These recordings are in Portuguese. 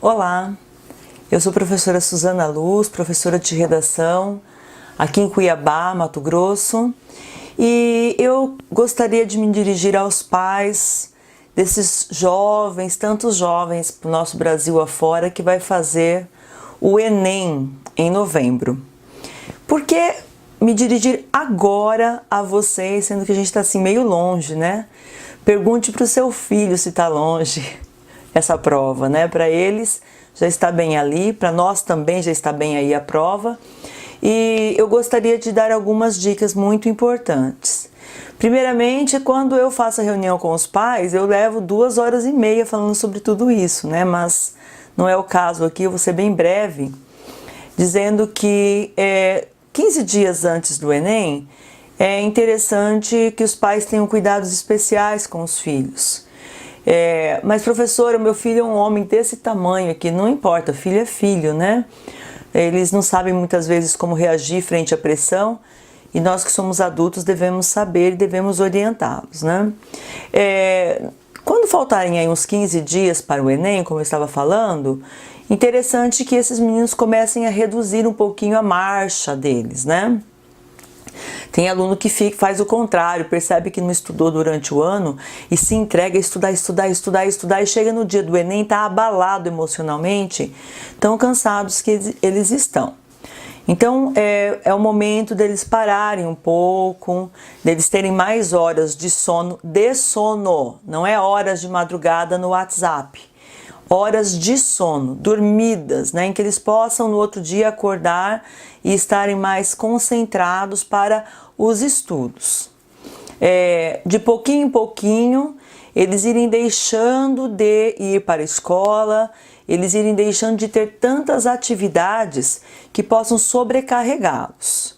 Olá, eu sou a professora Suzana Luz, professora de redação aqui em Cuiabá, Mato Grosso, e eu gostaria de me dirigir aos pais desses jovens, tantos jovens para o nosso Brasil afora, que vai fazer o Enem em novembro. Por que me dirigir agora a vocês, sendo que a gente está assim meio longe, né? Pergunte para o seu filho se está longe essa prova, né? Para eles já está bem ali, para nós também já está bem aí a prova. E eu gostaria de dar algumas dicas muito importantes. Primeiramente, quando eu faço a reunião com os pais, eu levo 2 horas e meia falando sobre tudo isso, né? Mas não é o caso aqui, eu vou ser bem breve, dizendo que 15 dias antes do Enem, é interessante que os pais tenham cuidados especiais com os filhos. Mas professora, meu filho é um homem desse tamanho aqui, não importa, filho é filho, né? Eles não sabem muitas vezes como reagir frente à pressão e nós que somos adultos devemos saber e devemos orientá-los, né? Quando faltarem aí uns 15 dias para o Enem, como eu estava falando, interessante que esses meninos comecem a reduzir um pouquinho a marcha deles, né? Tem aluno que faz o contrário, percebe que não estudou durante o ano e se entrega a estudar e chega no dia do Enem, está abalado emocionalmente, tão cansados que eles estão. Então é o momento deles pararem um pouco, deles terem mais horas de sono, não é horas de madrugada no WhatsApp. Horas de sono, dormidas, né, em que eles possam no outro dia acordar e estarem mais concentrados para os estudos. De pouquinho em pouquinho, eles irem deixando de ir para a escola, eles irem deixando de ter tantas atividades que possam sobrecarregá-los.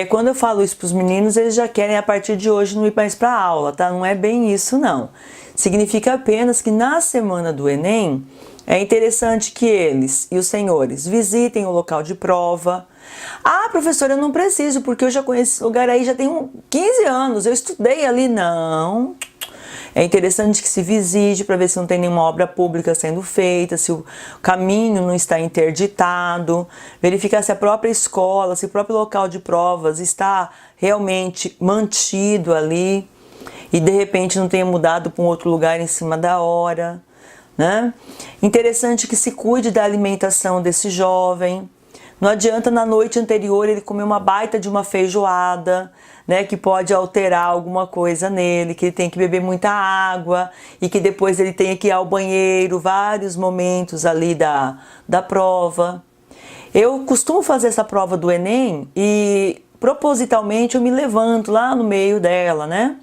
Quando eu falo isso para os meninos, eles já querem a partir de hoje não ir mais para a aula, tá? Não é bem isso, não. Significa apenas que na semana do Enem é interessante que eles e os senhores visitem o local de prova. Ah, professora, eu não preciso porque eu já conheço esse lugar aí, já tenho 15 anos, eu estudei ali. Não. É interessante que se visite para ver se não tem nenhuma obra pública sendo feita, se o caminho não está interditado, verificar se a própria escola, se o próprio local de provas está realmente mantido ali e de repente não tenha mudado para um outro lugar em cima da hora, né? Interessante que se cuide da alimentação desse jovem. Não adianta na noite anterior ele comer uma baita de uma feijoada, né, que pode alterar alguma coisa nele, que ele tem que beber muita água e que depois ele tenha que ir ao banheiro, vários momentos ali da prova. Eu costumo fazer essa prova do Enem e propositalmente eu me levanto lá no meio dela, né?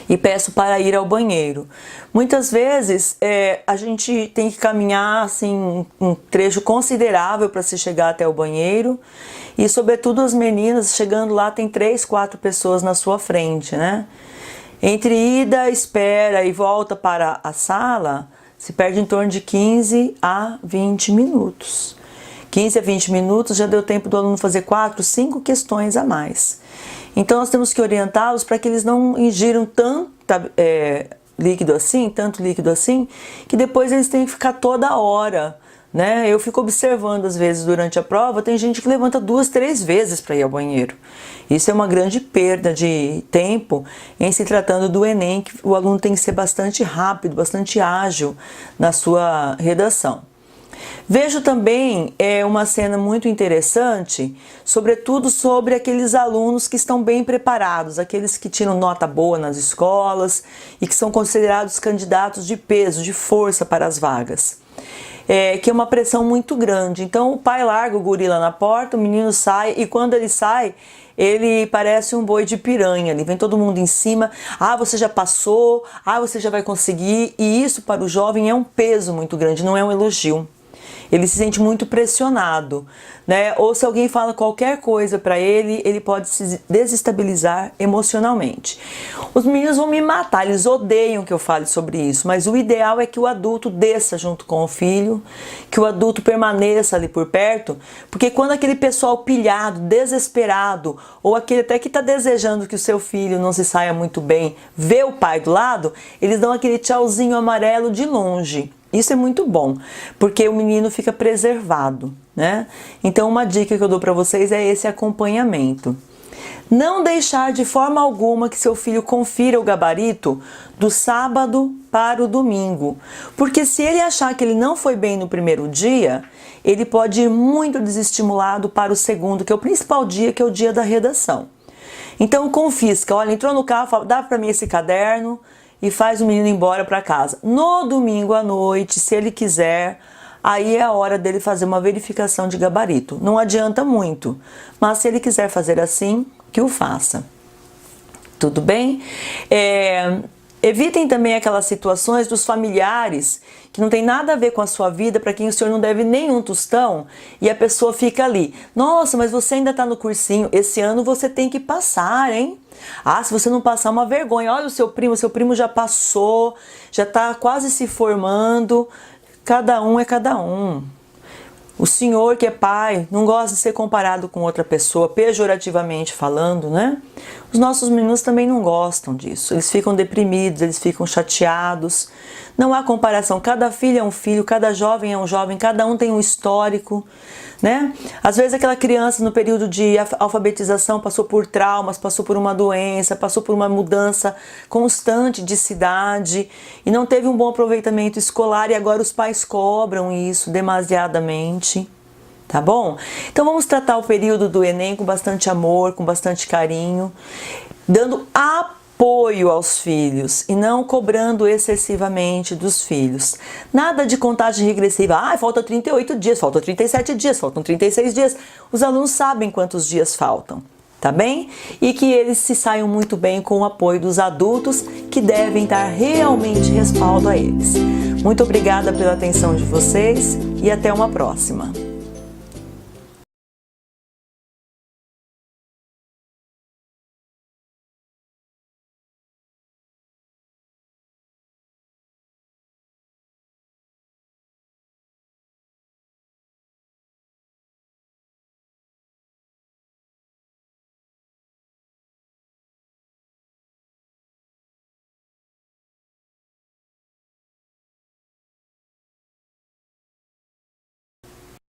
E peço para ir ao banheiro. Muitas vezes a gente tem que caminhar assim, um trecho considerável para se chegar até o banheiro e sobretudo as meninas chegando lá tem 3, 4 pessoas na sua frente, né? Entre ida, espera e volta para a sala se perde em torno de 15 a 20 minutos. 15 a 20 minutos já deu tempo do aluno fazer 4, 5 questões a mais. Então nós temos que orientá-los para que eles não ingiram tanto líquido assim, que depois eles têm que ficar toda hora, né? Eu fico observando às vezes durante a prova, tem gente que levanta 2, 3 vezes para ir ao banheiro. Isso é uma grande perda de tempo em se tratando do Enem, que o aluno tem que ser bastante rápido, bastante ágil na sua redação. Vejo também uma cena muito interessante, sobretudo sobre aqueles alunos que estão bem preparados, aqueles que tiram nota boa nas escolas e que são considerados candidatos de peso, de força para as vagas. Que é uma pressão muito grande. Então o pai larga o guri lá na porta, o menino sai e quando ele sai, ele parece um boi de piranha, ali vem todo mundo em cima, você já passou, você já vai conseguir, e isso para o jovem é um peso muito grande, não é um elogio. Ele se sente muito pressionado, né? Ou se alguém fala qualquer coisa para ele, ele pode se desestabilizar emocionalmente. Os meninos vão me matar, eles odeiam que eu fale sobre isso, mas o ideal é que o adulto desça junto com o filho, que o adulto permaneça ali por perto, porque quando aquele pessoal pilhado, desesperado, ou aquele até que está desejando que o seu filho não se saia muito bem, vê o pai do lado, eles dão aquele tchauzinho amarelo de longe. Isso é muito bom, porque o menino fica preservado, né? Então uma dica que eu dou para vocês é esse acompanhamento. Não deixar de forma alguma que seu filho confira o gabarito do sábado para o domingo, porque se ele achar que ele não foi bem no primeiro dia, ele pode ir muito desestimulado para o segundo, que é o principal dia, que é o dia da redação. Então confisca, olha, entrou no carro, fala, dá para mim esse caderno, e faz o menino ir embora para casa. No domingo à noite, se ele quiser, aí é a hora dele fazer uma verificação de gabarito. Não adianta muito, mas se ele quiser fazer assim, que o faça. Tudo bem? Evitem também aquelas situações dos familiares que não tem nada a ver com a sua vida, para quem o senhor não deve nenhum tostão, e a pessoa fica ali, nossa, mas você ainda está no cursinho, esse ano você tem que passar, hein? Ah, se você não passar, uma vergonha, olha o seu primo já passou, já está quase se formando, cada um é cada um. O senhor que é pai não gosta de ser comparado com outra pessoa, pejorativamente falando, né? Os nossos meninos também não gostam disso. Eles ficam deprimidos, eles ficam chateados. Não há comparação. Cada filho é um filho, cada jovem é um jovem, cada um tem um histórico, né? Às vezes aquela criança no período de alfabetização passou por traumas, passou por uma doença, passou por uma mudança constante de cidade e não teve um bom aproveitamento escolar e agora os pais cobram isso demasiadamente, tá bom? Então vamos tratar o período do Enem com bastante amor, com bastante carinho, dando apoio aos filhos e não cobrando excessivamente dos filhos. Nada de contagem regressiva, falta 38 dias, faltam 37 dias, faltam 36 dias. Os alunos sabem quantos dias faltam, tá bem? E que eles se saiam muito bem com o apoio dos adultos que devem dar realmente respaldo a eles. Muito obrigada pela atenção de vocês e até uma próxima.